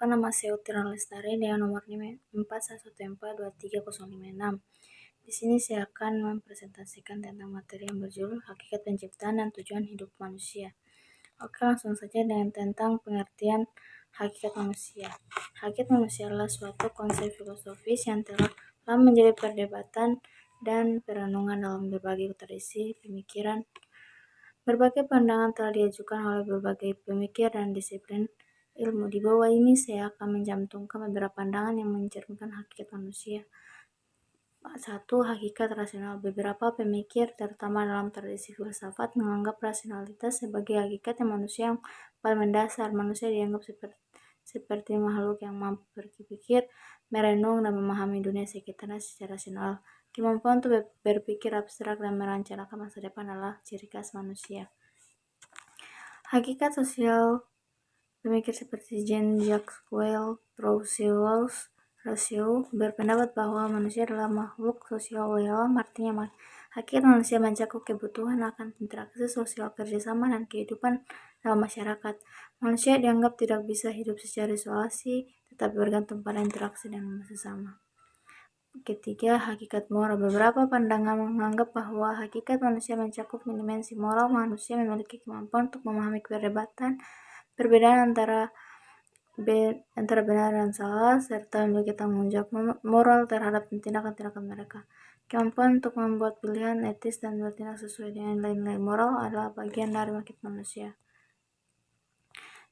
Perkenalkan, nama saya Utira Lestari dengan nomor NIM 4114230556. Di sini saya akan mempresentasikan tentang materi yang berjudul Hakikat Penciptaan dan Tujuan Hidup Manusia. Oke, langsung saja dengan tentang pengertian hakikat manusia. Hakikat manusia adalah suatu konsep filosofis yang telah lama menjadi perdebatan dan perenungan dalam berbagai tradisi pemikiran. Berbagai pandangan telah diajukan oleh berbagai pemikir dan disiplin ilmu. Di bawah ini saya akan mencantumkan beberapa pandangan yang mencerminkan hakikat manusia. 1. Hakikat rasional. Beberapa pemikir, terutama dalam tradisi filsafat, menganggap rasionalitas sebagai hakikat yang manusia yang paling mendasar. Manusia dianggap seperti makhluk yang mampu berpikir, merenung, dan memahami dunia sekitarnya secara rasional. Kemampuan untuk berpikir abstrak dan merencanakan masa depan adalah ciri khas manusia. Hakikat sosial. Pemikir seperti Jean-Jacques Rousseau berpendapat bahwa manusia adalah makhluk sosial yang artinya hakikat manusia mencakup kebutuhan akan interaksi sosial, kerjasama, dan kehidupan dalam masyarakat. Manusia dianggap tidak bisa hidup secara isolasi, tetapi bergantung pada interaksi dengan sesama. Ketiga, hakikat moral. Beberapa pandangan menganggap bahwa hakikat manusia mencakup dimensi moral. Manusia memiliki kemampuan untuk memahami perbedaan antara benar dan salah, serta memiliki tanggung jawab moral terhadap tindakan-tindakan mereka. Kemampuan untuk membuat pilihan etis dan bertindak sesuai dengan nilai-nilai moral adalah bagian dari hakikat manusia.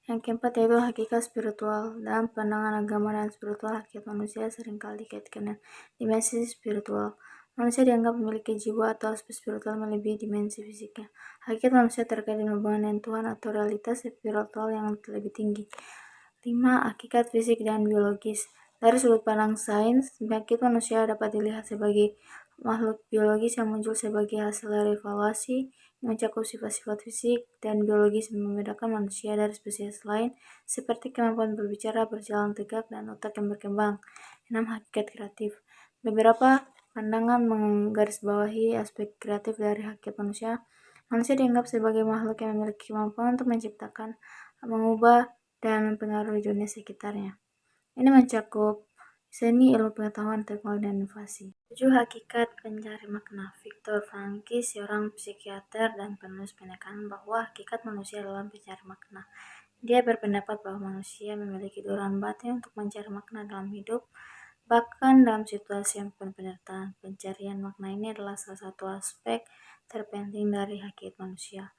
Yang keempat yaitu hakikat spiritual. Dalam pandangan agama dan spiritual, hakikat manusia seringkali dikaitkan dengan dimensi spiritual. Manusia dianggap memiliki jiwa atau aspek spiritual melebihi dimensi fisiknya. Hakikat manusia terkait dengan hubungan dengan Tuhan atau realitas spiritual yang lebih tinggi. 5. Hakikat fisik dan biologis. Dari sudut pandang sains, hakikat manusia dapat dilihat sebagai makhluk biologis yang muncul sebagai hasil dari evaluasi yang mencakup sifat-sifat fisik dan biologis yang membedakan manusia dari spesies lain, seperti kemampuan berbicara, berjalan tegak, dan otak yang berkembang. 6. Hakikat kreatif. Beberapa pandangan menggarisbawahi aspek kreatif dari hakikat manusia. Manusia dianggap sebagai makhluk yang memiliki kemampuan untuk menciptakan, mengubah, dan mempengaruhi dunia sekitarnya. Ini mencakup seni, ilmu pengetahuan, teknologi, dan inovasi. 7. Hakikat pencari makna. Viktor Frankl, seorang psikiater dan penulis penekanan bahwa hakikat manusia adalah pencari makna. Dia berpendapat bahwa manusia memiliki dorongan batin untuk mencari makna dalam hidup, bahkan dalam situasi yang penuh penderitaan. Pencarian makna ini adalah salah satu aspek terpenting dari hakikat manusia.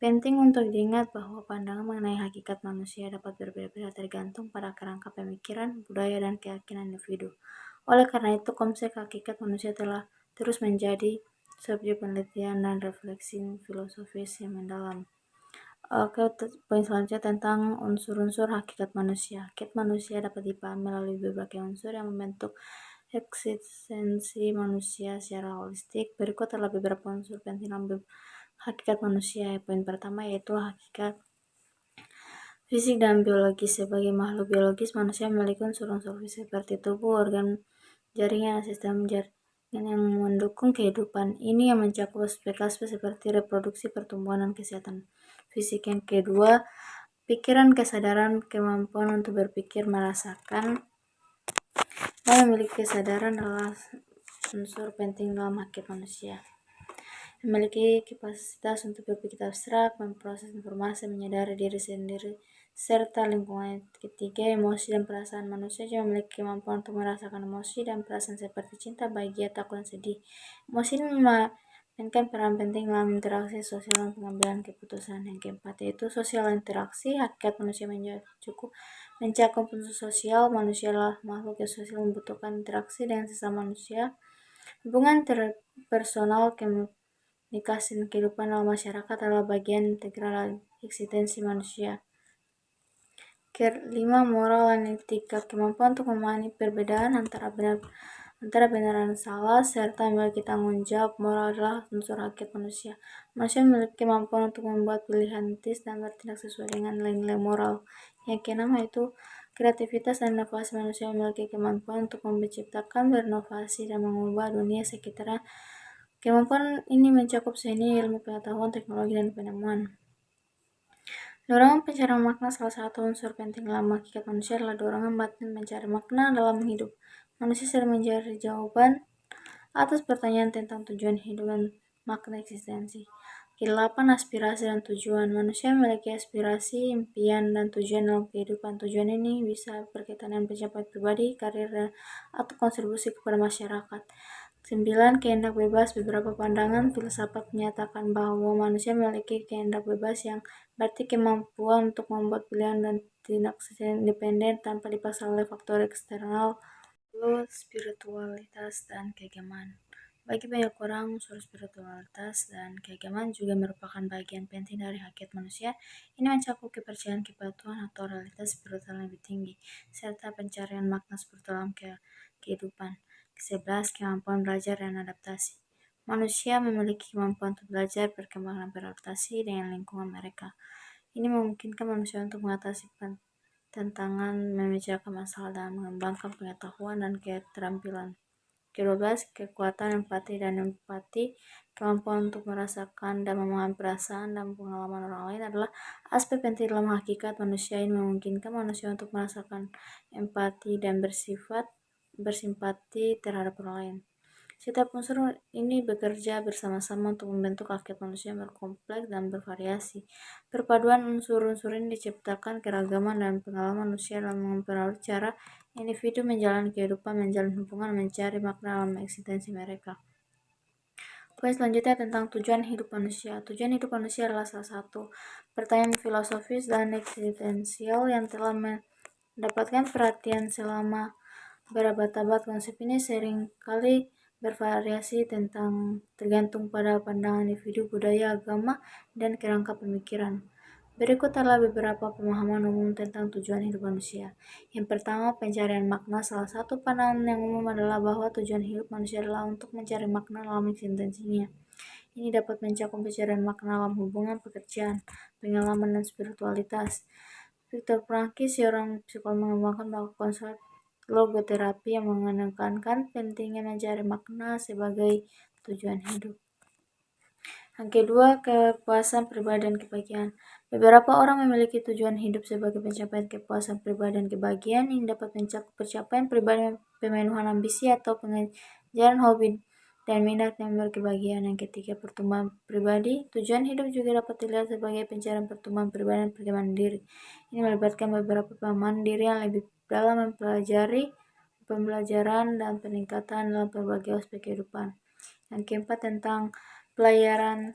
Penting untuk diingat bahwa pandangan mengenai hakikat manusia dapat berbeda-beda tergantung pada kerangka pemikiran, budaya, dan keyakinan individu. Oleh karena itu, konsep hakikat manusia telah terus menjadi subjek penelitian dan refleksi filosofis yang mendalam. Oke, poin selanjutnya tentang unsur-unsur hakikat manusia. Hakikat manusia dapat dipahami melalui berbagai unsur yang membentuk eksistensi manusia secara holistik. Berikut adalah beberapa unsur penting dalam hakikat manusia. Poin pertama yaitu hakikat fisik dan biologis. Sebagai makhluk biologis, manusia memiliki unsur-unsur fisik seperti tubuh, organ, jaringan, sistem jaringan yang mendukung kehidupan. Ini yang mencakup aspek-aspek seperti reproduksi, pertumbuhan, dan kesehatan fisik. Yang kedua, pikiran, kesadaran, kemampuan untuk berpikir, merasakan, dan memiliki kesadaran adalah unsur penting dalam hakikat manusia. Memiliki kapasitas untuk berpikir abstrak, memproses informasi, menyadari diri sendiri, serta lingkungan. Ketiga, emosi dan perasaan. Manusia juga memiliki kemampuan untuk merasakan emosi dan perasaan seperti cinta, bahagia, takut, dan sedih. Emosi ini memainkan peran penting dalam interaksi sosial dan pengambilan keputusan. Yang keempat, yaitu sosial interaksi. Hakikat manusia mencakup unsur sosial. Manusia adalah makhluk yang sosial, membutuhkan interaksi dengan sesama manusia. Hubungan interpersonal, komunikasi dan kehidupan dalam masyarakat adalah bagian integral dari eksistensi manusia. Kelima, moral dan etika. Kemampuan untuk memahami perbedaan antara benar dan salah, serta memiliki tanggung jawab moral adalah unsur hakikat manusia. Manusia memiliki kemampuan untuk membuat pilihan etis dan bertindak sesuai dengan nilai-nilai moral. Yang keenam yaitu kreativitas dan inovasi. Manusia memiliki kemampuan untuk menciptakan, berinovasi, dan mengubah dunia sekitarnya. Kemampuan ini mencakup seni, ilmu pengetahuan, teknologi, dan penemuan. Dorongan pencarian makna salah satu unsur penting dalam hakikat manusia adalah dorongan batin mencari makna dalam hidup. Manusia sering mencari jawaban atas pertanyaan tentang tujuan hidup dan makna eksistensi. Kedelapan, aspirasi dan tujuan. Manusia memiliki aspirasi, impian, dan tujuan dalam kehidupan. Tujuan ini bisa berkaitan dengan pencapaian pribadi, karir, atau kontribusi kepada masyarakat. 9. Kehendak bebas. Beberapa pandangan filsafat menyatakan bahwa manusia memiliki kehendak bebas yang berarti kemampuan untuk membuat pilihan dan tindak secara independen tanpa dipaksa oleh faktor eksternal. Spiritualitas dan keagamaan. Bagi banyak orang, unsur spiritualitas dan keagamaan juga merupakan bagian penting dari hakikat manusia. Ini mencakup kepercayaan kepada Tuhan atau realitas spiritual yang lebih tinggi, serta pencarian makna spiritual dalam kehidupan. 11. Kemampuan belajar dan adaptasi. Manusia memiliki kemampuan untuk belajar, berkembang, dan beradaptasi dengan lingkungan mereka. Ini memungkinkan manusia untuk mengatasi tantangan, memecahkan masalah, dan mengembangkan pengetahuan dan keterampilan. Ke-12, kekuatan empati dan empati. Kemampuan untuk merasakan dan memahami perasaan dan pengalaman orang lain adalah aspek penting dalam hakikat manusia. Ini memungkinkan manusia untuk merasakan empati dan bersimpati terhadap orang lain. Setiap unsur ini bekerja bersama-sama untuk membentuk hakikat manusia yang berkompleks dan bervariasi. Perpaduan unsur-unsur ini diciptakan keragaman dan pengalaman manusia dalam mempengaruhi cara individu menjalani kehidupan, menjalin hubungan, mencari makna dalam eksistensi mereka. Poin selanjutnya tentang tujuan hidup manusia. Tujuan hidup manusia adalah salah satu pertanyaan filosofis dan eksistensial yang telah mendapatkan perhatian selama berabad-abad. Konsep ini sering kali bervariasi tergantung pada pandangan individu, budaya, agama, dan kerangka pemikiran. Berikut adalah beberapa pemahaman umum tentang tujuan hidup manusia. Yang pertama, pencarian makna. Salah satu pandangan yang umum adalah bahwa tujuan hidup manusia adalah untuk mencari makna dalam eksistensinya. Ini dapat mencakup pencarian makna dalam hubungan, pekerjaan, pengalaman, dan spiritualitas. Viktor Frankl, seorang psikolog, mengembangkan bahwa konsep logoterapi yang menekankan pentingnya mencari makna sebagai tujuan hidup. Yang kedua, kepuasan pribadi dan kebahagiaan. Beberapa orang memiliki tujuan hidup sebagai pencapaian kepuasan pribadi dan kebahagiaan. Ini dapat mencakup pencapaian pribadi, pemenuhan ambisi, atau pengejaran hobi dan minat yang berkebahagiaan. Yang ketiga, pertumbuhan pribadi. Tujuan hidup juga dapat dilihat sebagai pencarian pertumbuhan pribadi dan perkembangan diri. Ini melibatkan beberapa pemahaman diri yang lebih dalam mempelajari pembelajaran dan peningkatan dalam berbagai aspek kehidupan. Yang keempat, tentang pelayanan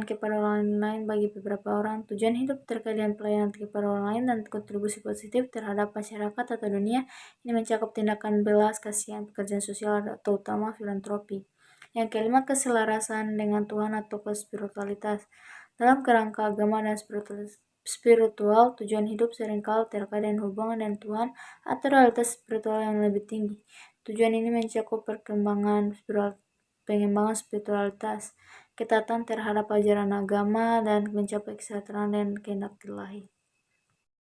kepada orang lain. Bagi beberapa orang, tujuan hidup terkait dengan pelayanan kepada orang lain dan kontribusi positif terhadap masyarakat atau dunia. Ini mencakup tindakan belas kasihan, pekerjaan sosial, atau utama filantropi. Yang kelima, keselarasan dengan Tuhan atau spiritualitas. Dalam kerangka agama dan spiritual, tujuan hidup seringkali terkait dengan hubungan dengan Tuhan atau realitas spiritual yang lebih tinggi. Tujuan ini mencakup pengembangan spiritualitas, ketaatan terhadap ajaran agama, dan mencapai kesejahteraan dan kehendak ilahi.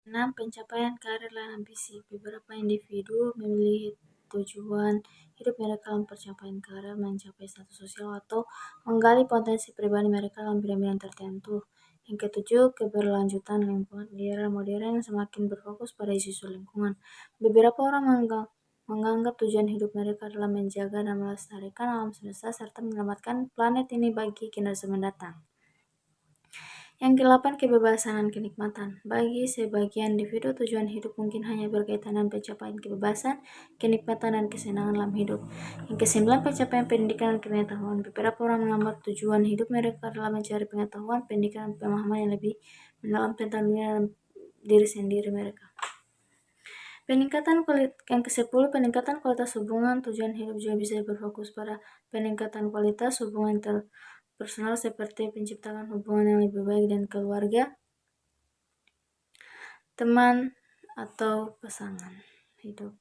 6. Pencapaian karir dan ambisi. Beberapa individu memilih tujuan hidup mereka dalam pencapaian karir, mencapai status sosial, atau menggali potensi pribadi mereka dalam bidang-bidang tertentu. Yang ketujuh, keberlanjutan lingkungan. Di era modern semakin berfokus pada isu-isu lingkungan. Beberapa orang menganggap tujuan hidup mereka adalah menjaga dan melestarikan alam semesta serta menyelamatkan planet ini bagi generasi mendatang. Yang kedelapan, kebebasan dan kenikmatan. Bagi sebagian individu, tujuan hidup mungkin hanya berkaitan dengan pencapaian kebebasan, kenikmatan, dan kesenangan dalam hidup. Yang kesembilan, pencapaian pendidikan dan pengetahuan. Beberapa orang menganggap tujuan hidup mereka adalah mencari pengetahuan, pendidikan, dan pemahaman yang lebih mendalam tentang dunia dan diri sendiri mereka. Yang ke-10, peningkatan kualitas hubungan. Tujuan hidup juga bisa berfokus pada peningkatan kualitas hubungan interpersonal seperti penciptaan hubungan yang lebih baik dengan keluarga, teman, atau pasangan hidup.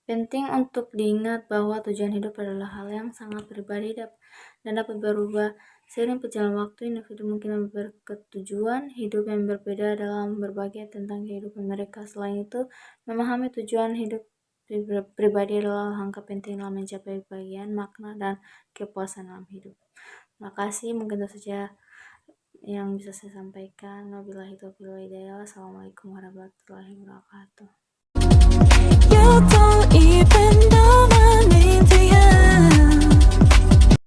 Penting untuk diingat bahwa tujuan hidup adalah hal yang sangat pribadi dan dapat berubah seiring berjalannya waktu. Individu mungkin berketujuan hidup yang berbeda dalam berbagai tentang kehidupan mereka. Selain itu, memahami tujuan hidup pribadi adalah langkah penting dalam mencapai kebahagiaan, makna, dan kepuasan dalam hidup. Terima kasih, mungkin itu saja yang bisa saya sampaikan. Wabillahi taufiq wal hidayah. Wassalamualaikum warahmatullahi wabarakatuh.